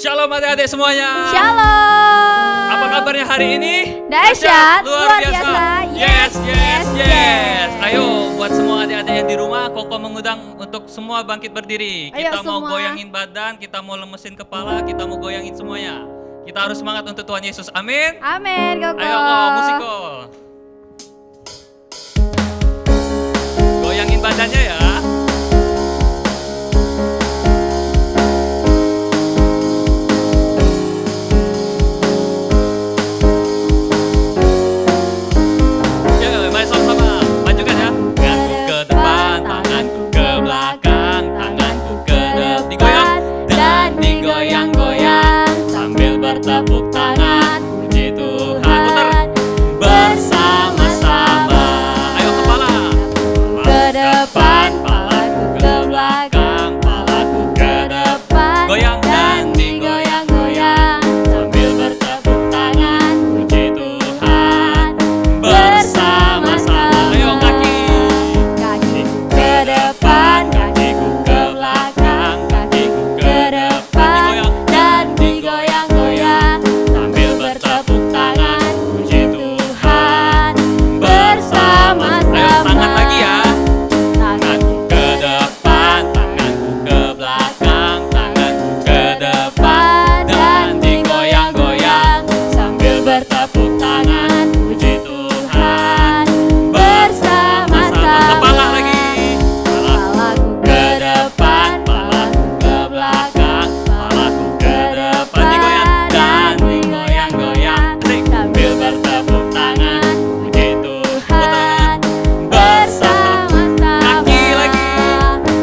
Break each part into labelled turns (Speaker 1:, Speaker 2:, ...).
Speaker 1: Shalom adik-adik semuanya.
Speaker 2: Shalom.
Speaker 1: Apa kabarnya hari ini?
Speaker 2: Dahsyat, luar biasa.
Speaker 1: Yes. Ayo buat semua adik-adik yang di rumah, Koko mengundang untuk semua bangkit berdiri.
Speaker 2: Ayo
Speaker 1: Kita mau
Speaker 2: semua.
Speaker 1: goyangin badan, kita mau lemesin kepala, kita mau goyangin semuanya. Kita harus semangat untuk Tuhan Yesus. Amin.
Speaker 2: Amin, Koko.
Speaker 1: Ayo musiko. Goyangin badannya ya.
Speaker 2: Tepuk tangan, puji Tuhan bersama-sama.
Speaker 1: Ayo kepala
Speaker 2: ke depan, palaku ke belakang, palaku ke depan,
Speaker 1: goyang
Speaker 2: dan digoyang-goyang sambil bertepuk tangan, puji Tuhan bersama-sama.
Speaker 1: Ayo kaki
Speaker 2: ke depan, kakiku ke belakang, kakiku ke depan, dan digoyang-goyang sambil bertepuk tangan, puji Tuhan bersama-sama.
Speaker 1: Ayo tangan lagi ya.
Speaker 2: Tanganku ke depan, tanganku ke belakang, tanganku ke depan, dan digoyang-goyang sambil bertepuk tangan, puji Tuhan bersama-sama.
Speaker 1: Kepala lagi.
Speaker 2: Palaku ke depan, palaku ke belakang, palaku ke depan, dan digoyang-goyang sambil bertepuk tangan, puji Tuhan bersama-sama.
Speaker 1: Kaki lagi.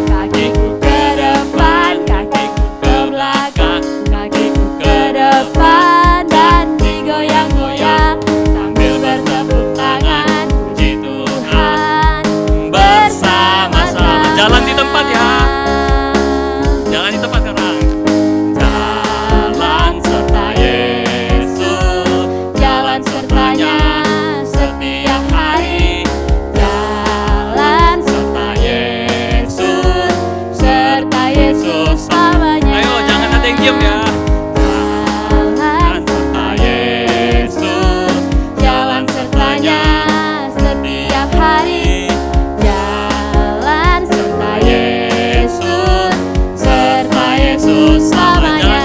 Speaker 2: Kakiku ke depan, kakiku ke belakang, kakiku ke depan, dan digoyang-goyang sambil bertepuk tangan, puji Tuhan bersama-sama.
Speaker 1: Jalan di tempat ya. Jalan di tempat sekarang.
Speaker 2: Jalan serta Yesus, jalan sertanya setiap hari. Jalan serta Yesus, serta Yesus selamanya.
Speaker 1: Ayo jangan ada yang diam ya.
Speaker 2: Jalan serta Yesus, jalan sertanya setiap hari. Jalan serta Yesus, serta Yesus selamanya.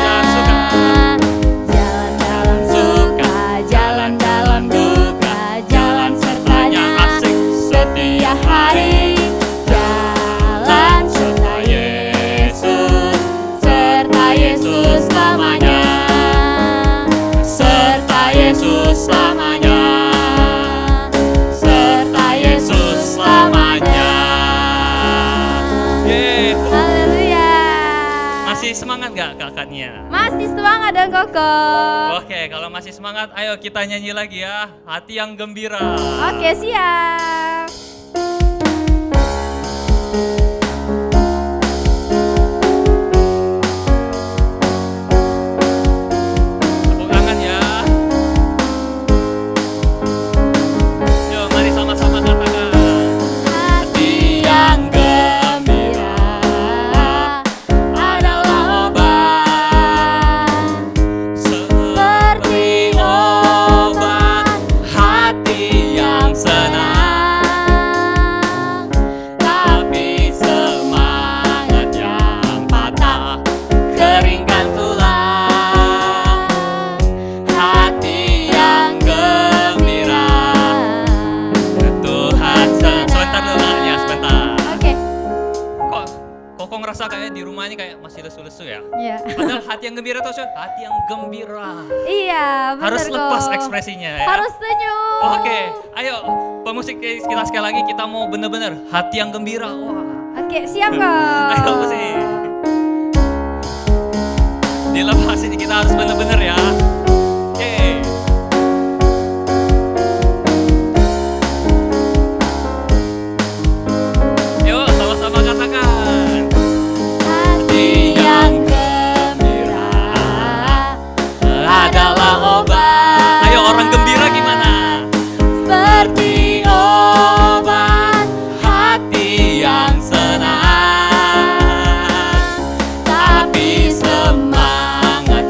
Speaker 2: Jalan dalam suka, jalan dalam duka, jalan sertanya
Speaker 1: Asik.
Speaker 2: setiap hari. Jalan serta Yesus, serta Yesus selamanya. Serta Yesus selamanya. Serta Yesus selamanya.
Speaker 1: Yeay.
Speaker 2: Haleluya.
Speaker 1: Masih semangat nggak kakaknya?
Speaker 2: Masih semangat dong Koko.
Speaker 1: Oke, kalau masih semangat, ayo kita nyanyi lagi ya. Hati yang gembira.
Speaker 2: Oke, siap.
Speaker 1: Tepuk tangan ya. Yuk, mari sama-sama katakan.
Speaker 2: Hati yang gembira adalah obat, seperti obat hati yang senang. Tapi semangat yang patah keringkan tulang. Hati yang gembira Tuhan senang.
Speaker 1: Sebentar dulu ya, sebentar.
Speaker 2: Oke,
Speaker 1: Kok ngerasa kayak di rumah ini kayak masih lesu-lesu ya?
Speaker 2: iya.
Speaker 1: Padahal hati yang gembira tuh hati yang gembira.
Speaker 2: Iya, benar
Speaker 1: Harus
Speaker 2: kok.
Speaker 1: lepas ekspresinya ya.
Speaker 2: Harus senyum.
Speaker 1: Oke, ayo pemusik kita sekali lagi kita mau bener-bener hati yang gembira. Wah.
Speaker 2: Oke, siap kok.
Speaker 1: Ayo musik. Dilepas ini kita harus bener-bener ya. Oke. Yuk sama-sama katakan.
Speaker 2: Hati yang gembira adalah obat.
Speaker 1: Ayo orang gembira gimana?
Speaker 2: Seperti obat hati yang senang. Tapi semangat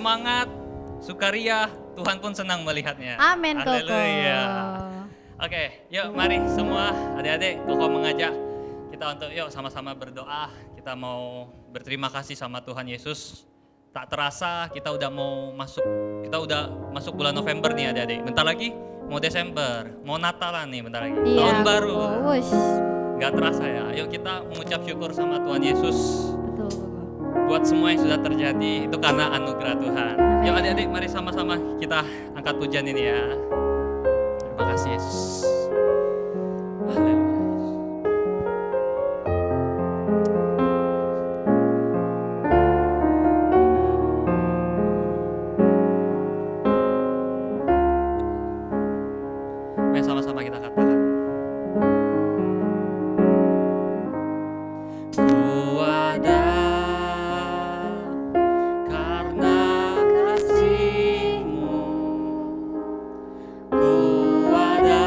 Speaker 1: semangat, sukaria, Tuhan pun senang melihatnya.
Speaker 2: Amin, Koko.
Speaker 1: Haleluya. Oke, yuk mari semua adik-adik, Koko mengajak kita untuk yuk sama-sama berdoa. Kita mau berterima kasih sama Tuhan Yesus. Tak terasa kita udah masuk bulan November nih adik-adik. Bentar lagi mau Desember, mau Natalan nih bentar lagi.
Speaker 2: Iya,
Speaker 1: Tahun baru.
Speaker 2: Koko. Wush.
Speaker 1: Gak terasa ya. Yuk kita mengucap syukur sama Tuhan Yesus.
Speaker 2: Betul, Koko.
Speaker 1: Buat semua yang sudah terjadi itu karena anugerah Tuhan. Yuk adik-adik mari sama-sama kita angkat pujian ini ya. Terima kasih Yesus. Haleluya. Mari sama-sama kita katakan. Ku ada karena kasih-Mu. Ku ada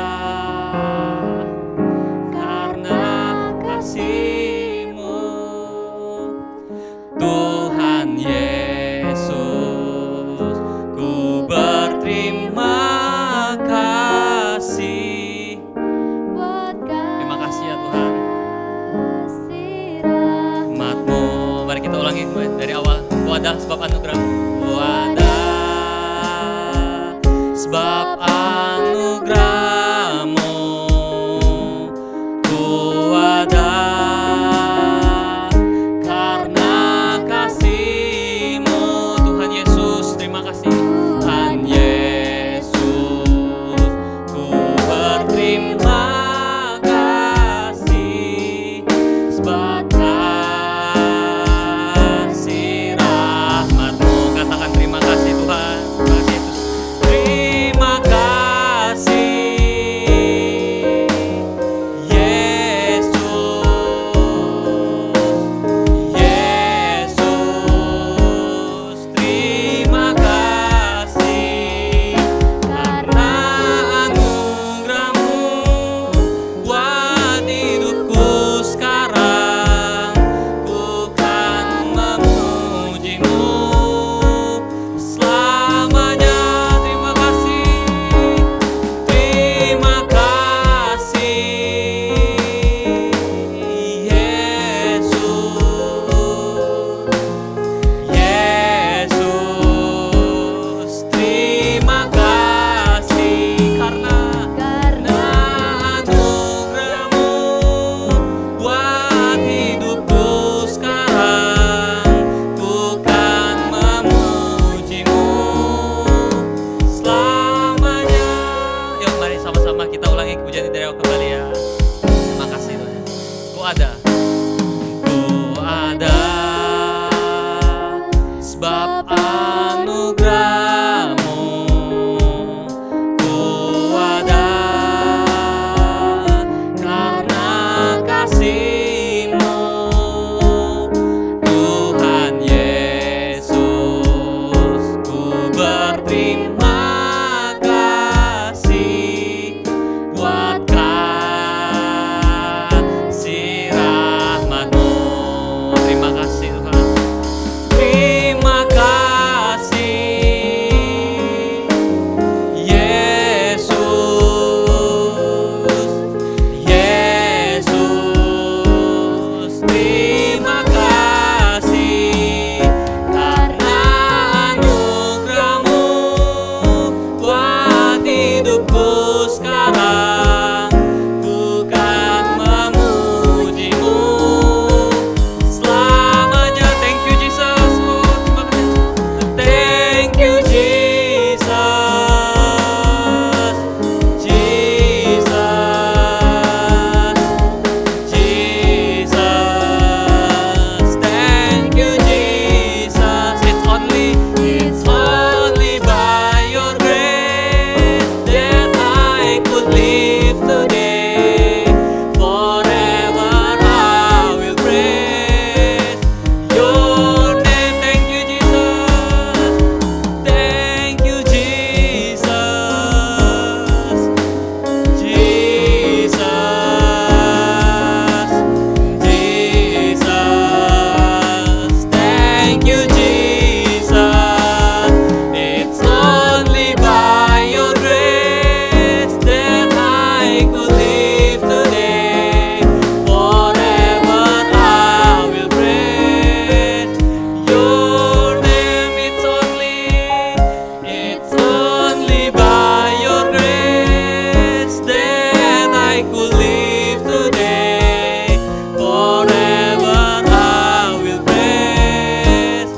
Speaker 1: I could live today, forever I will praise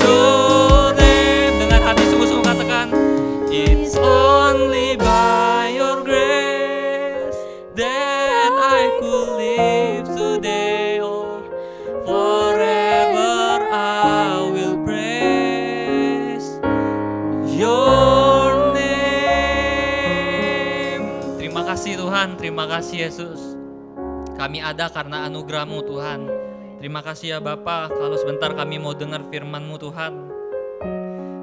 Speaker 1: your name. Dengan hati sungguh-sungguh katakan, it's only by your grace that I could live today. Oh, forever I will praise your name. Terima kasih Tuhan, terima kasih Yesus. Kami ada karena anugerah-Mu Tuhan. Terima kasih ya Bapa, kalau sebentar kami mau dengar firman-Mu Tuhan.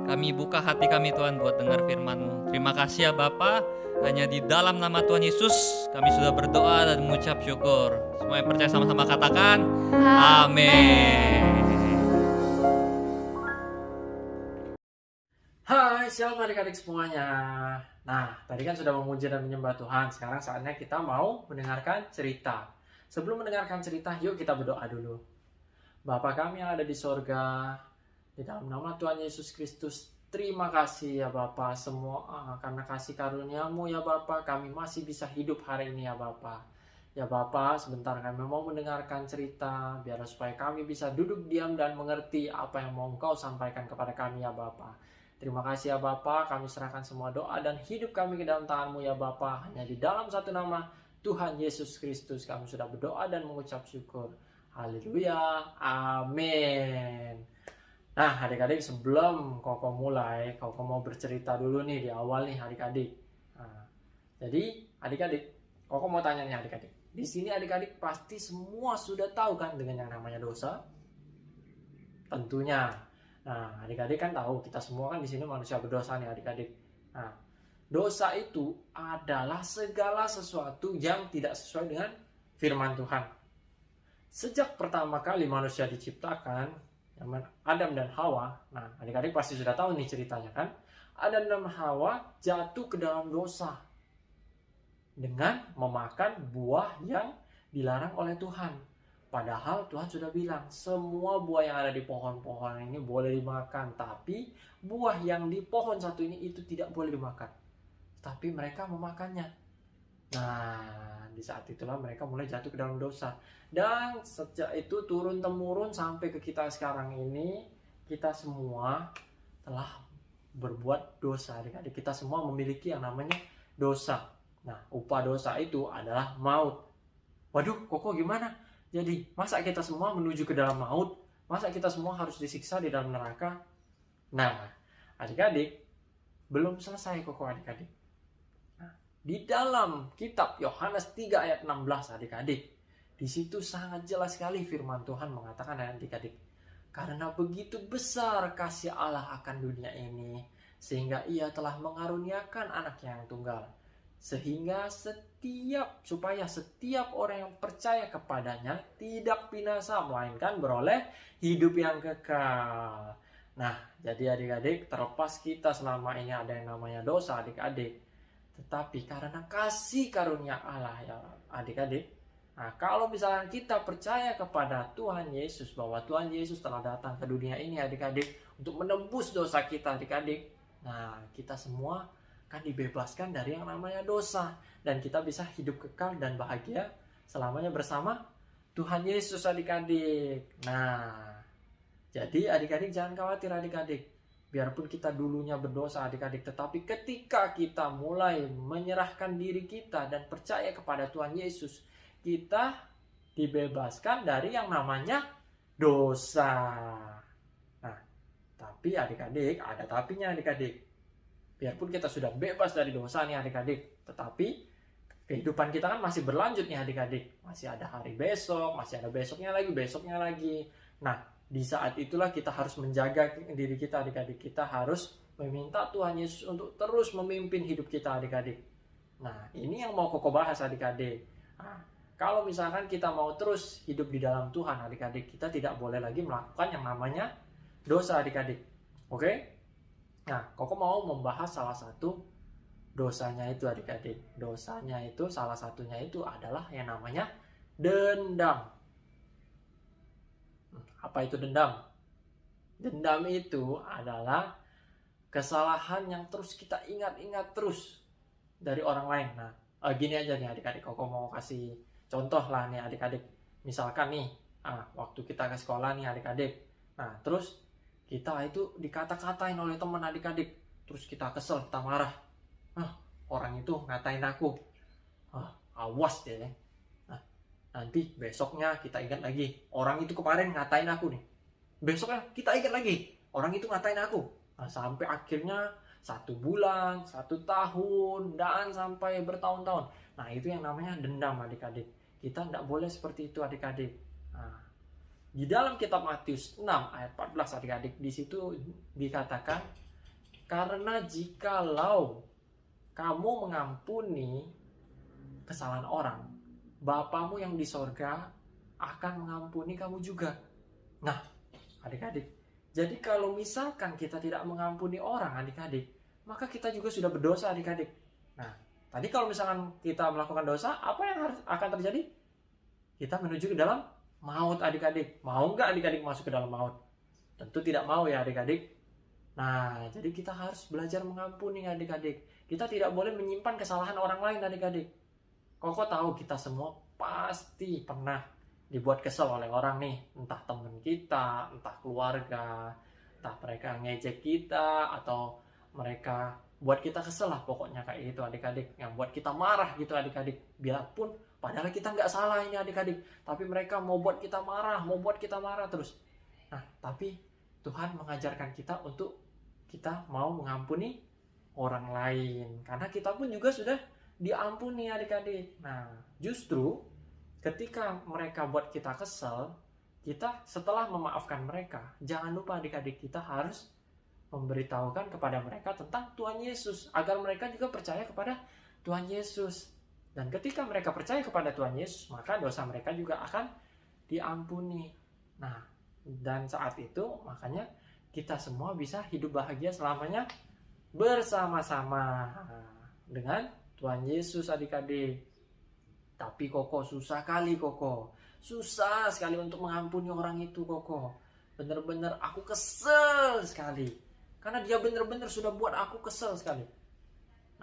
Speaker 1: Kami buka hati kami Tuhan buat dengar firman-Mu. Terima kasih ya Bapa, hanya di dalam nama Tuhan Yesus kami sudah berdoa dan mengucap syukur. Semua yang percaya sama-sama katakan amin.
Speaker 3: Hai, shalom adik-adik semuanya. Nah, tadi kan sudah memuji dan menyembah Tuhan. Sekarang saatnya kita mau mendengarkan cerita. Sebelum mendengarkan cerita, yuk kita berdoa dulu. Bapa kami yang ada di sorga, di dalam nama Tuhan Yesus Kristus, terima kasih ya Bapa semua karena kasih karunia-Mu ya Bapa, kami masih bisa hidup hari ini ya Bapa. Ya Bapa, sebentar kami mau mendengarkan cerita, biar supaya kami bisa duduk diam dan mengerti apa yang mau Engkau sampaikan kepada kami ya Bapa. Terima kasih ya Bapa, kami serahkan semua doa dan hidup kami ke dalam tangan-Mu ya Bapa. Hanya di dalam satu nama, Tuhan Yesus Kristus, kami sudah berdoa dan mengucap syukur. Haleluya, amin. Nah adik-adik, sebelum Koko mulai, Koko mau bercerita dulu nih di awal nih adik-adik. Nah, jadi adik-adik, Koko mau tanya nih adik-adik. Di sini adik-adik pasti semua sudah tahu kan dengan yang namanya dosa? Tentunya. Nah, adik-adik kan tahu, kita semua kan di sini manusia berdosa nih adik-adik. Nah, dosa itu adalah segala sesuatu yang tidak sesuai dengan firman Tuhan. Sejak pertama kali manusia diciptakan, Adam dan Hawa, nah adik-adik pasti sudah tahu nih ceritanya kan. Adam dan Hawa jatuh ke dalam dosa dengan memakan buah yang dilarang oleh Tuhan. Padahal Tuhan sudah bilang, semua buah yang ada di pohon-pohon ini boleh dimakan. Tapi buah yang di pohon satu ini itu tidak boleh dimakan. Tapi mereka memakannya. Nah, di saat itulah mereka mulai jatuh ke dalam dosa. Dan sejak itu turun-temurun sampai ke kita sekarang ini, kita semua telah berbuat dosa. Adik-adik, kita semua memiliki yang namanya dosa. Nah, upah dosa itu adalah maut. Waduh, Koko gimana? Jadi, masa kita semua menuju ke dalam maut? Masa kita semua harus disiksa di dalam neraka? Nah, adik-adik, belum selesai Koko adik-adik. Nah, di dalam kitab Yohanes 3 ayat 16 adik-adik, di situ sangat jelas sekali firman Tuhan mengatakan adik-adik, karena begitu besar kasih Allah akan dunia ini, sehingga Ia telah mengaruniakan Anak-Nya yang tunggal, sehingga supaya setiap orang yang percaya kepadanya tidak binasa, melainkan beroleh hidup yang kekal. Nah, jadi adik-adik, terlepas kita selama ini ada yang namanya dosa adik-adik, tetapi karena kasih karunia Allah ya adik-adik, nah kalau misalnya kita percaya kepada Tuhan Yesus, bahwa Tuhan Yesus telah datang ke dunia ini adik-adik untuk menebus dosa kita adik-adik, nah kita semua kan dibebaskan dari yang namanya dosa, dan kita bisa hidup kekal dan bahagia selamanya bersama Tuhan Yesus adik-adik. Nah, jadi adik-adik jangan khawatir adik-adik, biarpun kita dulunya berdosa adik-adik, tetapi ketika kita mulai menyerahkan diri kita dan percaya kepada Tuhan Yesus, kita dibebaskan dari yang namanya dosa. Nah, tapi adik-adik, ada tapinya adik-adik. Biarpun kita sudah bebas dari dosa nih adik-adik, tetapi kehidupan kita kan masih berlanjut nih adik-adik. Masih ada hari besok, masih ada besoknya lagi. Nah, di saat itulah kita harus menjaga diri kita adik-adik. Kita harus meminta Tuhan Yesus untuk terus memimpin hidup kita adik-adik. Nah, ini yang mau Koko bahas adik-adik. Nah, kalau misalkan kita mau terus hidup di dalam Tuhan adik-adik, kita tidak boleh lagi melakukan yang namanya dosa adik-adik. Oke? Nah, Koko mau membahas salah satu dosanya itu adik-adik. Dosanya itu salah satunya itu adalah yang namanya dendam. Apa itu dendam? Dendam itu adalah kesalahan yang terus kita ingat-ingat terus dari orang lain. Nah, Gini aja nih adik-adik, Koko mau kasih contoh lah nih adik-adik. Misalkan nih, waktu kita ke sekolah nih adik-adik. Nah, terus kita itu dikata-katain oleh teman adik-adik. Terus kita kesel, kita marah. Orang itu ngatain aku. Awas deh. Nah, nanti besoknya kita ingat lagi. Orang itu kemarin ngatain aku nih. Besoknya kita ingat lagi. Orang itu ngatain aku. Nah, sampai akhirnya 1 bulan, 1 tahun, dan sampai bertahun-tahun. Nah, itu yang namanya dendam adik-adik. Kita tidak boleh seperti itu adik-adik. Nah, di dalam kitab Matius 6 ayat 14 adik-adik, di situ dikatakan, karena jikalau kamu mengampuni kesalahan orang, Bapamu yang di sorga akan mengampuni kamu juga. Nah, adik-adik, jadi kalau misalkan kita tidak mengampuni orang adik-adik, maka kita juga sudah berdosa adik-adik. Nah, tadi kalau misalkan kita melakukan dosa, apa yang akan terjadi? Kita menuju ke dalam maut adik-adik. Mau nggak adik-adik masuk ke dalam maut? Tentu tidak mau ya adik-adik. Nah, jadi kita harus belajar mengampuni adik-adik. Kita tidak boleh menyimpan kesalahan orang lain adik-adik. Koko tahu kita semua pasti pernah dibuat kesel oleh orang nih. Entah teman kita, entah keluarga, entah mereka ngejek kita, atau mereka buat kita kesel lah pokoknya kayak gitu adik-adik. Yang buat kita marah gitu adik-adik. Biarpun padahal kita nggak salah ini adik-adik. Tapi mereka mau buat kita marah terus. Nah, tapi Tuhan mengajarkan kita untuk kita mau mengampuni orang lain. Karena kita pun juga sudah diampuni adik-adik. Nah, justru ketika mereka buat kita kesel, kita setelah memaafkan mereka, jangan lupa adik-adik, kita harus memberitahukan kepada mereka tentang Tuhan Yesus, agar mereka juga percaya kepada Tuhan Yesus. Dan ketika mereka percaya kepada Tuhan Yesus, maka dosa mereka juga akan diampuni. Nah, dan saat itu makanya kita semua bisa hidup bahagia selamanya bersama-sama dengan Tuhan Yesus adik-adik. Tapi Koko susah kali Koko. Susah sekali untuk mengampuni orang itu Koko. Bener-bener aku kesel sekali. Karena dia bener-bener sudah buat aku kesel sekali.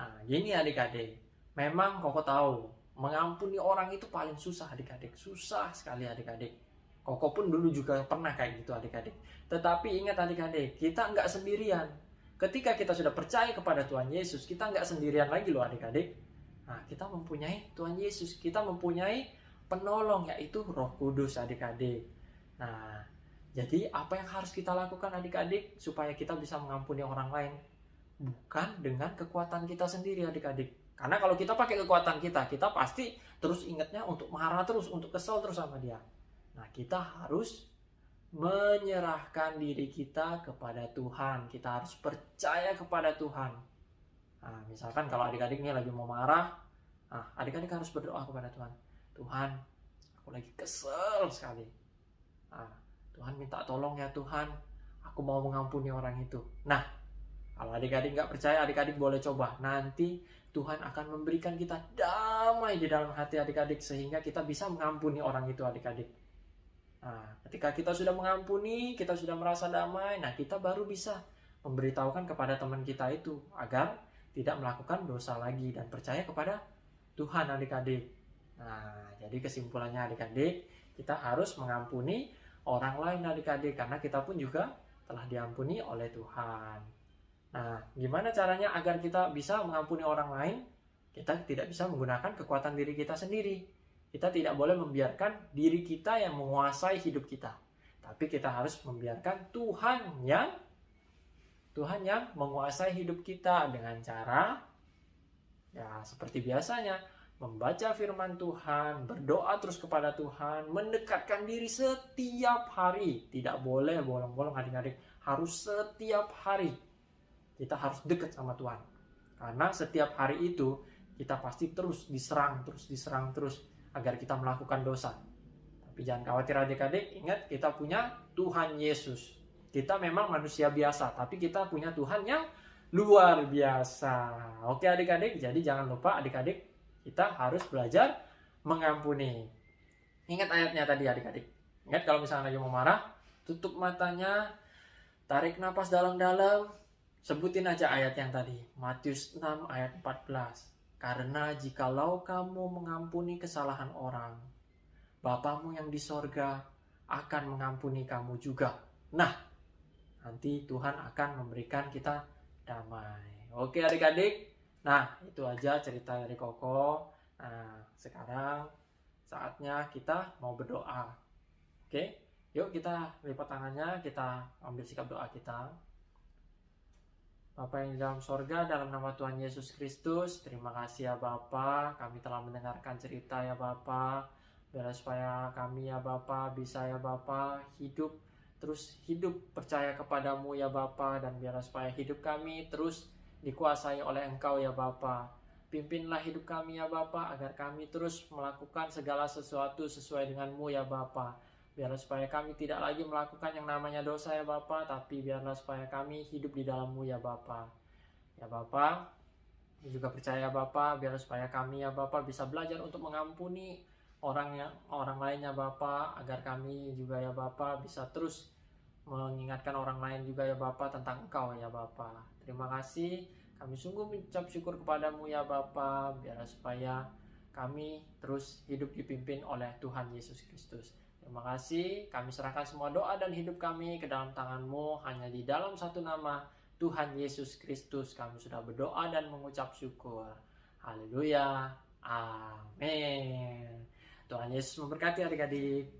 Speaker 3: Nah, gini adik-adik. Memang Koko tahu, mengampuni orang itu paling susah adik-adik. Susah sekali adik-adik. Koko pun dulu juga pernah kayak gitu adik-adik. Tetapi ingat adik-adik, kita nggak sendirian. Ketika kita sudah percaya kepada Tuhan Yesus, kita nggak sendirian lagi loh adik-adik. Nah, kita mempunyai Tuhan Yesus, kita mempunyai penolong yaitu Roh Kudus adik-adik. Nah, jadi apa yang harus kita lakukan adik-adik supaya kita bisa mengampuni orang lain? Bukan dengan kekuatan kita sendiri adik-adik. Karena kalau kita pakai kekuatan kita pasti terus ingatnya untuk marah terus, untuk kesel terus sama dia. Nah, kita harus menyerahkan diri kita kepada Tuhan. Kita harus percaya kepada Tuhan. Nah, misalkan kalau adik-adik ini lagi mau marah, adik-adik harus berdoa kepada Tuhan. Tuhan, aku lagi kesel sekali. Tuhan minta tolong ya Tuhan, aku mau mengampuni orang itu. Nah, kalau adik-adik nggak percaya, adik-adik boleh coba. Nanti Tuhan akan memberikan kita damai di dalam hati adik-adik, sehingga kita bisa mengampuni orang itu adik-adik. Nah, ketika kita sudah mengampuni, kita sudah merasa damai, nah kita baru bisa memberitahukan kepada teman kita itu agar tidak melakukan dosa lagi dan percaya kepada Tuhan adik-adik. Nah, jadi kesimpulannya adik-adik, kita harus mengampuni orang lain adik-adik, karena kita pun juga telah diampuni oleh Tuhan. Nah, gimana caranya agar kita bisa mengampuni orang lain? Kita tidak bisa menggunakan kekuatan diri kita sendiri. Kita tidak boleh membiarkan diri kita yang menguasai hidup kita. Tapi kita harus membiarkan Tuhan yang menguasai hidup kita dengan cara ya seperti biasanya, membaca firman Tuhan, berdoa terus kepada Tuhan, mendekatkan diri setiap hari. Tidak boleh bolong-bolong adik-adik, harus setiap hari kita harus dekat sama Tuhan. Karena setiap hari itu kita pasti terus diserang terus agar kita melakukan dosa. Tapi jangan khawatir adik-adik, ingat kita punya Tuhan Yesus. Kita memang manusia biasa, tapi kita punya Tuhan yang luar biasa. Oke adik-adik, jadi jangan lupa adik-adik, kita harus belajar mengampuni. Ingat ayatnya tadi adik-adik. Ingat kalau misalnya lagi mau marah, tutup matanya, tarik napas dalam-dalam, sebutin aja ayat yang tadi. Matius 6 ayat 14. Karena jikalau kamu mengampuni kesalahan orang, Bapamu yang di sorga akan mengampuni kamu juga. Nah, nanti Tuhan akan memberikan kita damai. Oke adik-adik, nah itu aja cerita dari Koko. Nah, sekarang saatnya kita mau berdoa. Oke, yuk kita lipat tangannya, kita ambil sikap doa kita. Bapa yang di dalam sorga, dalam nama Tuhan Yesus Kristus, terima kasih ya Bapa, kami telah mendengarkan cerita ya Bapa, biar supaya kami ya Bapa bisa ya Bapa terus hidup percaya kepadamu ya Bapa, dan biar supaya hidup kami terus dikuasai oleh Engkau ya Bapa. Pimpinlah hidup kami ya Bapa, agar kami terus melakukan segala sesuatu sesuai denganmu ya Bapa. Biarlah supaya kami tidak lagi melakukan yang namanya dosa ya Bapa, tapi biarlah supaya kami hidup di dalam-Mu ya Bapa. Ya Bapa, juga percaya Bapa, biarlah supaya kami ya Bapa bisa belajar untuk mengampuni orang lain ya Bapa, agar kami juga ya Bapa bisa terus mengingatkan orang lain juga ya Bapa tentang Engkau ya Bapa. Terima kasih, kami sungguh mengucap syukur kepadamu ya Bapa, biarlah supaya kami terus hidup dipimpin oleh Tuhan Yesus Kristus. Terima kasih, kami serahkan semua doa dan hidup kami ke dalam tangan-Mu, hanya di dalam satu nama, Tuhan Yesus Kristus, kami sudah berdoa dan mengucap syukur. Haleluya, amin. Tuhan Yesus memberkati adik-adik.